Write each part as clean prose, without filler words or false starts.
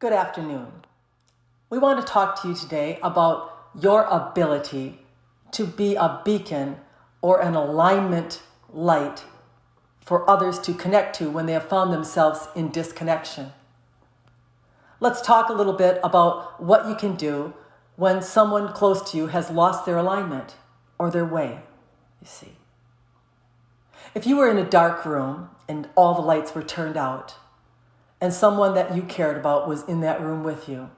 Good afternoon. We want to talk to you today about your ability to be a beacon or an alignment light for others to connect to when they have found themselves in disconnection. Let's talk a little bit about what you can do when someone close to you has lost their alignment or their way, you see. If you were in a dark room and all the lights were turned out, and someone that you cared about was in that room with you,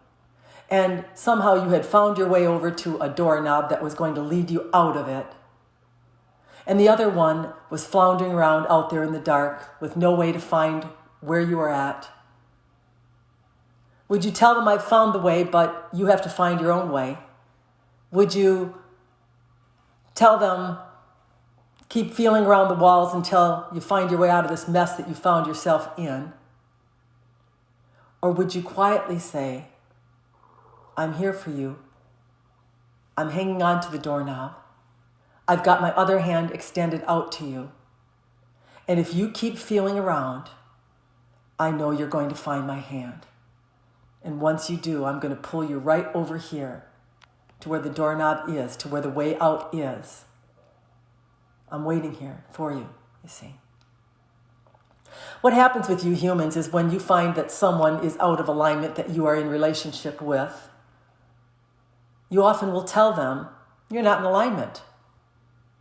and somehow you had found your way over to a doorknob that was going to lead you out of it, and the other one was floundering around out there in the dark with no way to find where you were at, would you tell them, I've found the way, but you have to find your own way? Would you tell them, keep feeling around the walls until you find your way out of this mess that you found yourself in? Or would you quietly say, I'm here for you. I'm hanging on to the doorknob. I've got my other hand extended out to you. And if you keep feeling around, I know you're going to find my hand. And once you do, I'm going to pull you right over here to where the doorknob is, to where the way out is. I'm waiting here for you, you see. What happens with you humans is when you find that someone is out of alignment that you are in relationship with, you often will tell them, you're not in alignment.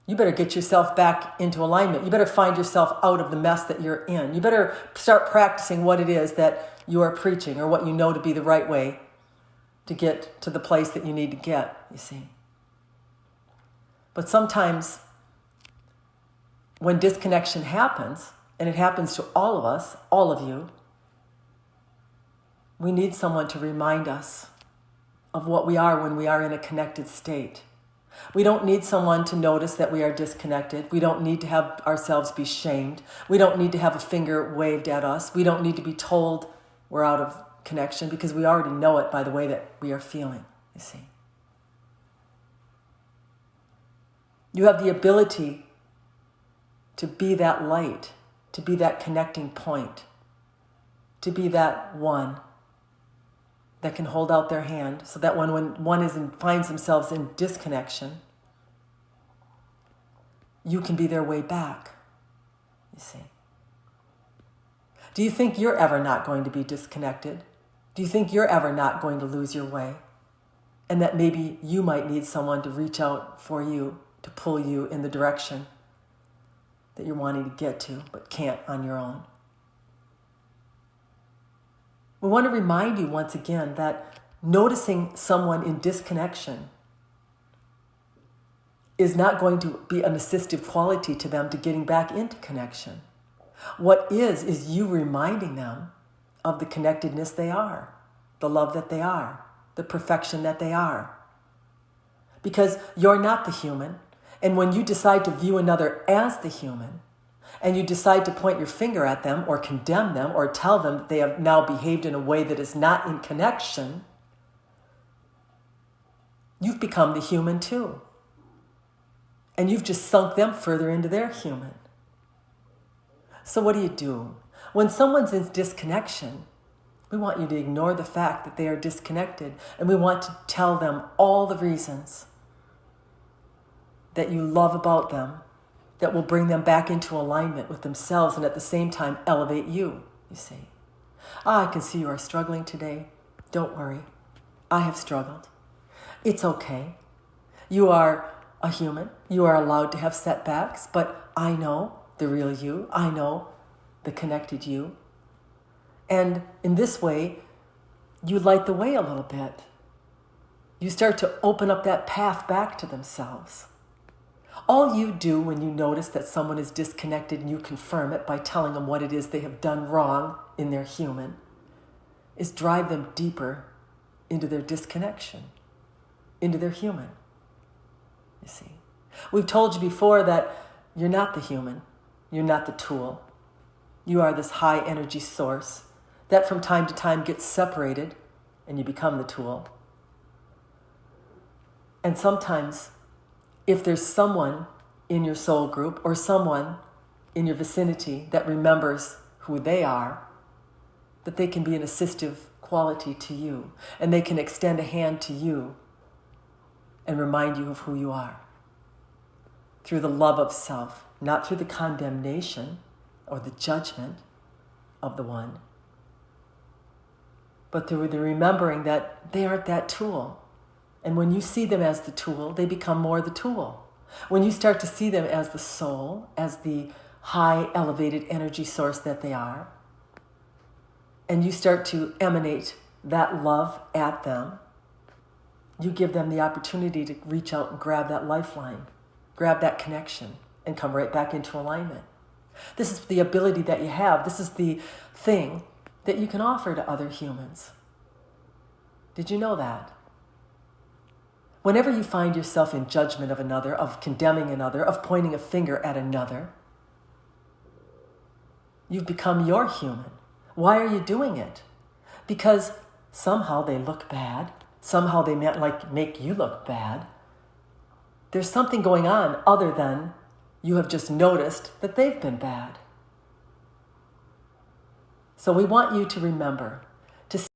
You better get yourself back into alignment. You better find yourself out of the mess that you're in. You better start practicing what it is that you are preaching or what you know to be the right way to get to the place that you need to get, you see. But sometimes when disconnection happens, and it happens to all of us, all of you, we need someone to remind us of what we are when we are in a connected state. We don't need someone to notice that we are disconnected. We don't need to have ourselves be shamed. We don't need to have a finger waved at us. We don't need to be told we're out of connection because we already know it by the way that we are feeling, you see. You have the ability to be that light, to be that connecting point, to be that one that can hold out their hand so that when one finds themselves in disconnection, you can be their way back, you see. Do you think you're ever not going to be disconnected? Do you think you're ever not going to lose your way? And that maybe you might need someone to reach out for you, to pull you in the direction that you're wanting to get to, but can't on your own. We want to remind you once again that noticing someone in disconnection is not going to be an assistive quality to them to getting back into connection. What is you reminding them of the connectedness they are, the love that they are, the perfection that they are. Because you're not the human. And when you decide to view another as the human, and you decide to point your finger at them or condemn them or tell them that they have now behaved in a way that is not in connection, you've become the human too. And you've just sunk them further into their human. So what do? When someone's in disconnection, we want you to ignore the fact that they are disconnected, and we want to tell them all the reasons that you love about them, that will bring them back into alignment with themselves and at the same time elevate you, you see. I can see you are struggling today. Don't worry. I have struggled. It's okay. You are a human. You are allowed to have setbacks, but I know the real you. I know the connected you. And in this way, you light the way a little bit. You start to open up that path back to themselves. All you do when you notice that someone is disconnected and you confirm it by telling them what it is they have done wrong in their human is drive them deeper into their disconnection, into their human, you see. We've told you before that you're not the human, you're not the tool. You are this high energy source that from time to time gets separated and you become the tool. And sometimes if there's someone in your soul group or someone in your vicinity that remembers who they are, that they can be an assistive quality to you, and they can extend a hand to you and remind you of who you are through the love of self, not through the condemnation or the judgment of the one, but through the remembering that they aren't that tool. And when you see them as the tool, they become more the tool. When you start to see them as the soul, as the high elevated energy source that they are, and you start to emanate that love at them, you give them the opportunity to reach out and grab that lifeline, grab that connection, and come right back into alignment. This is the ability that you have. This is the thing that you can offer to other humans. Did you know that? Whenever you find yourself in judgment of another, of condemning another, of pointing a finger at another, you've become your human. Why are you doing it? Because somehow they look bad. Somehow they make you look bad. There's something going on other than you have just noticed that they've been bad. So we want you to remember